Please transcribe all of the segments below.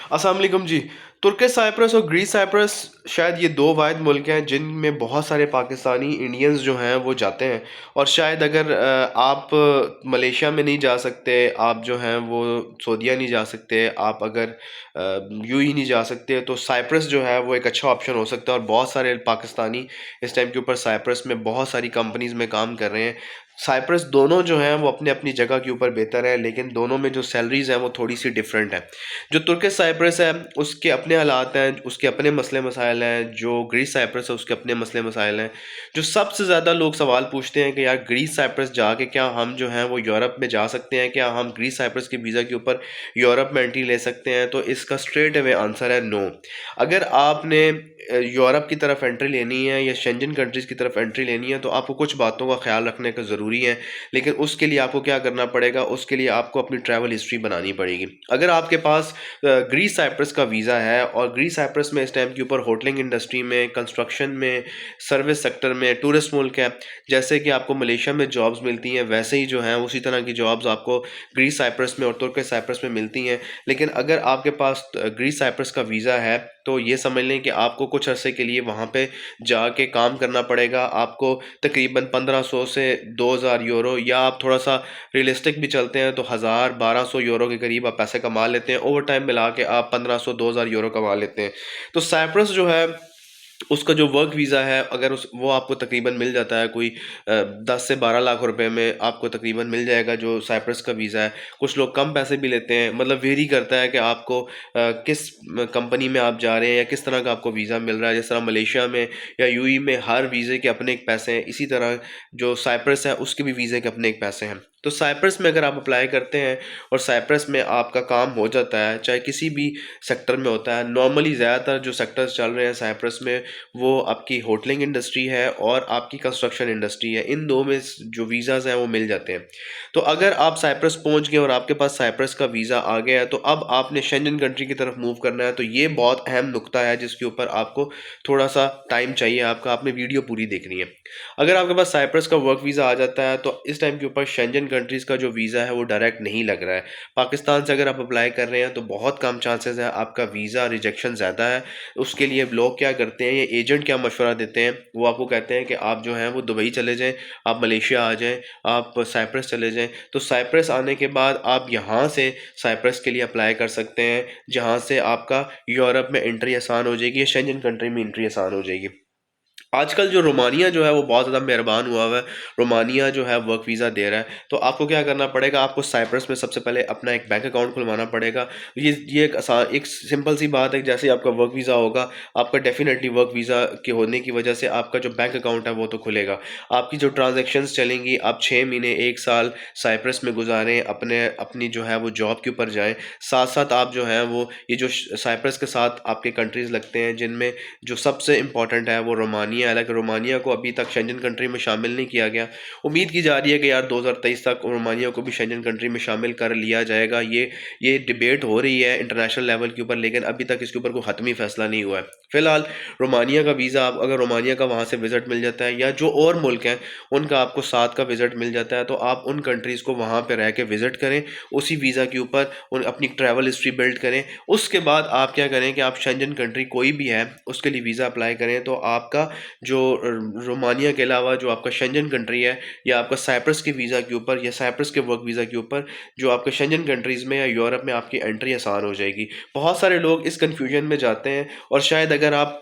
अस्सलाम वालेकुम जी। तुर्की साइप्रस और ग्रीस साइप्रस शायद ये दो वाहिद मुल्क हैं जिनमें बहुत सारे पाकिस्तानी इंडियंस जो हैं वो जाते हैं। और शायद अगर आप मलेशिया में नहीं जा सकते, आप जो हैं वो सऊदीया नहीं जा सकते, आप अगर यूएई नहीं जा सकते, तो साइप्रस जो है वो एक अच्छा ऑप्शन हो सकता है। और बहुत सारे पाकिस्तानी इस टाइम के ऊपर साइप्रस में बहुत सारी कंपनीज में काम कर रहे हैं। साइप्रस दोनों जो हैं वो अपने अपनी जगह के ऊपर बेहतर है, लेकिन दोनों में जो सैलरीज हैं वो थोड़ी सी डिफरेंट है। जो तुर्किश साइप्रस है उसके अपने हालात हैं, उसके अपने मसले मसाइल हैं। जो ग्रीस साइप्रस है उसके अपने मसले मसाइल हैं। जो सबसे ज़्यादा लोग सवाल पूछते हैं कि यार ग्रीस साइप्रस जाके क्या हम जो हैं वो यूरोप में जा सकते हैं, क्या हम ग्रीस साइप्रस की वीज़ा के ऊपर यूरोप में एंट्री ले सकते हैं, तो इसका स्ट्रेट अवे आंसर है नो। अगर आपने यूरोप की तरफ एंट्री लेनी है या शेंजन कंट्रीज़ की तरफ एंट्री लेनी है, तो आपको कुछ बातों का ख्याल रखने का ज़रूरी है। लेकिन उसके लिए आपको क्या करना पड़ेगा, उसके लिए आपको अपनी ट्रैवल हिस्ट्री बनानी पड़ेगी। अगर आपके पास ग्रीस साइप्रस का वीज़ा है और ग्रीस साइप्रस में इस टाइम के ऊपर होटलिंग इंडस्ट्री में, कंस्ट्रक्शन में, सर्विस सेक्टर में, टूरिस्ट मुल्क है, जैसे कि आपको मलेशिया में जॉब्स मिलती हैं वैसे ही जो हैं उसी तरह की जॉब्स आपको ग्रीस साइप्रस में और तुर्की साइप्रस में मिलती हैं। लेकिन अगर आपके पास ग्रीस साइप्रस का वीज़ा है तो ये समझ लें कि आपको कुछ अरसे के लिए वहाँ पे जाके काम करना पड़ेगा। आपको तकरीबन 1500 से 2000 यूरो, या आप थोड़ा सा रियलिस्टिक भी चलते हैं तो 1000-1200 यूरो के करीब आप पैसे कमा लेते हैं। ओवर टाइम मिला के आप 1500-2000 यूरो कमा लेते हैं। तो साइप्रस जो है उसका जो वर्क वीज़ा है, अगर उस वो आपको तकरीबन मिल जाता है कोई 10 से 12 लाख रुपए में आपको तकरीबन मिल जाएगा जो साइप्रस का वीज़ा है। कुछ लोग कम पैसे भी लेते हैं, मतलब वेरी करता है कि आपको किस कंपनी में आप जा रहे हैं या किस तरह का आपको वीज़ा मिल रहा है। जिस तरह मलेशिया में या यूएई में हर वीज़े के अपने एक पैसे हैं, इसी तरह जो साइप्रस है उसके भी वीज़े के अपने एक पैसे हैं। तो साइप्रस में अगर आप अप्लाई करते हैं और साइप्रस में आपका काम हो जाता है, चाहे किसी भी सेक्टर में होता है, नॉर्मली ज़्यादातर जो सेक्टर्स चल रहे हैं साइप्रस में वो आपकी होटलिंग इंडस्ट्री है और आपकी कंस्ट्रक्शन इंडस्ट्री है। इन दो में जो वीज़ाज़ हैं वो मिल जाते हैं। तो अगर आप साइप्रस पहुंच गए और आपके पास साइप्रस का वीज़ा आ गया है, तो अब आपने शेंजन कंट्री की तरफ मूव करना है। तो ये बहुत अहम नुक्ता है जिसके ऊपर आपको थोड़ा सा टाइम चाहिए, आपने वीडियो पूरी देखनी है। अगर आपके पास साइप्रस का वर्क वीज़ा आ जाता है तो इस टाइम के ऊपर शेंजन कंट्रीज़ का जो वीज़ा है वो डायरेक्ट नहीं लग रहा है। पाकिस्तान से अगर आप अप्लाई कर रहे हैं तो बहुत कम चांसेस है आपका वीज़ा रिजेक्शन ज़्यादा है। उसके लिए लोग क्या करते हैं, ये एजेंट क्या मशवरा देते हैं, वो आपको कहते हैं कि आप जो हैं वो दुबई चले जाएं, आप मलेशिया आ जाएं, आप साइप्रस चले जाएं। तो साइप्रस आने के बाद आप यहाँ से साइप्रस के लिए अप्लाई कर सकते हैं, जहाँ से आपका यूरोप में एंट्री आसान हो जाएगी या शेंजन कंट्री में एंट्री आसान हो जाएगी। आजकल जो रोमानिया जो है वो बहुत ज़्यादा मेहरबान हुआ हुआ है। रोमानिया जो है वर्क वीज़ा दे रहा है। तो आपको क्या करना पड़ेगा, आपको साइप्रस में सबसे पहले अपना एक बैंक अकाउंट खुलवाना पड़ेगा। ये एक आसान एक सिंपल सी बात है। जैसे ही आपका वर्क वीज़ा होगा, आपका डेफिनेटली वर्क वीज़ा के होने की वजह से आपका जो बैंक अकाउंट है वो तो खुलेगा। आपकी जो ट्रांजेक्शन्स चलेंगी, आप 6 महीने 1 साल साइप्रस में गुजारें, अपनी जो है वो जॉब के ऊपर जाएँ। साथ साथ आप जो है वो ये जो साइप्रस के साथ आपके कंट्रीज़ लगते हैं, जिनमें जो सबसे इम्पोर्टेंट है वो रोमानिया है। हालांकि रोमानिया को अभी तक शेंजन कंट्री में शामिल नहीं किया गया। उम्मीद की जा रही है कि यार 2023 तक रोमानिया को भी शेंजन कंट्री में शामिल कर लिया जाएगा। ये डिबेट हो रही है इंटरनेशनल लेवल के ऊपर, लेकिन अभी तक इसके ऊपर कोई हतमी फैसला नहीं हुआ है। फिलहाल रोमानिया का वीज़ा, अगर रोमानिया का वहाँ से विजिट मिल जाता है या जो और मुल्क हैं उनका आपको साथ का विजिट मिल जाता है, तो आप उन कंट्रीज़ को वहाँ पर रह के विजिट करें, उसी वीज़ा के ऊपर अपनी ट्रैवल हिस्ट्री बिल्ड करें। उसके बाद आप क्या करें कि आप शेंजन कंट्री कोई भी है उसके लिए वीज़ा अप्लाई करें, तो आपका जो रोमानिया के अलावा जो आपका शेंजन कंट्री है, या आपका साइप्रस के वीज़ा के ऊपर या साइप्रस के वर्क वीज़ा के ऊपर जो आपके शेंजन कंट्रीज़ में या यूरोप में आपकी एंट्री आसान हो जाएगी। बहुत सारे लोग इस कन्फ्यूजन में जाते हैं, और शायद अगर आप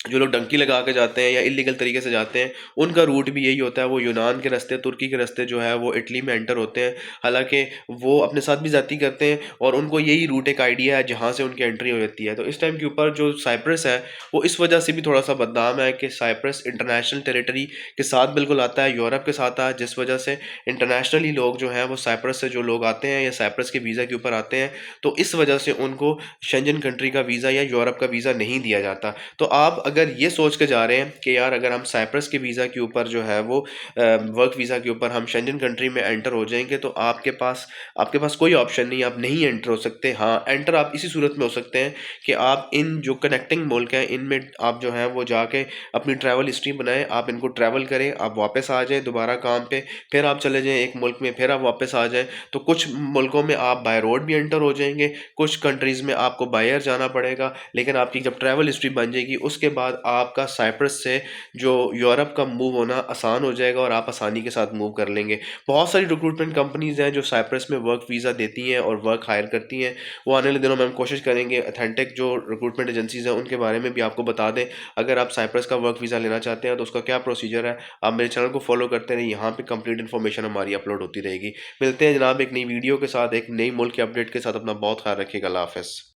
जो लोग डंकी लगा के जाते हैं या इलीगल तरीके से जाते हैं, उनका रूट भी यही होता है। वो यूनान के रास्ते, तुर्की के रास्ते जो है वो इटली में एंटर होते हैं। हालांकि वो अपने साथ भी ज़्यादती करते हैं और उनको यही रूट एक आइडिया है जहाँ से उनकी एंट्री हो जाती है। तो इस टाइम के ऊपर जो साइप्रस है वो इस वजह से भी थोड़ा सा बदनाम है कि साइप्रस इंटरनेशनल टेरिटरी के साथ बिल्कुल आता है, यूरोप के साथ आता है, जिस वजह से इंटरनेशनली लोग जो हैं वो साइप्रस से जो लोग आते हैं या साइप्रस के वीज़ा के ऊपर आते हैं, तो इस वजह से उनको शेंजन कंट्री का वीज़ा या यूरोप का वीज़ा नहीं दिया जाता। तो आप अगर ये सोच के जा रहे हैं कि यार अगर हम साइप्रस के वीज़ा के ऊपर जो है वो वर्क वीज़ा के ऊपर हम शेंजन कंट्री में एंटर हो जाएँगे, तो आपके पास कोई ऑप्शन नहीं है, आप नहीं एंटर हो सकते। हाँ, एंटर आप इसी सूरत में हो सकते हैं कि आप इन जो कनेक्टिंग मुल्क हैं, इनमें आप जो है वो जाके अपनी ट्रैवल हिस्ट्री बनाएँ, आप इनको ट्रैवल करें, आप वापस आ जाएँ दोबारा काम पे, फिर आप चले जाएँ एक मुल्क में, फिर आप वापस आ जाएँ। तो कुछ मुल्कों में आप बाय रोड भी एंटर हो जाएँगे, कुछ कंट्रीज़ में आपको बाय एयर जाना पड़ेगा, लेकिन आपकी जब ट्रैवल हिस्ट्री बन जाएगी, उसके बाद आपका साइप्रस से जो यूरोप का मूव होना आसान हो जाएगा और आप आसानी के साथ मूव कर लेंगे। बहुत सारी रिक्रूटमेंट कंपनीज़ हैं जो साइप्रस में वर्क वीज़ा देती हैं और वर्क हायर करती हैं। वो आने वाले दिनों में हम कोशिश करेंगे ऑथेंटिक जो रिक्रूटमेंट एजेंसीज़ हैं उनके बारे में भी आपको बता दें। अगर आप साइप्रस का वर्क वीज़ा लेना चाहते हैं तो उसका क्या प्रोसीजर है, आप मेरे चैनल को फॉलो करते रहें, यहाँ पे कंप्लीट इन्फॉर्मेशन हमारी अपलोड होती रहेगी। मिलते हैं जनाब एक नई वीडियो के साथ, एक नई मुल्क के अपडेट के साथ। अपना बहुत ख्याल रखिएगा। अल्लाह हाफ़िज़।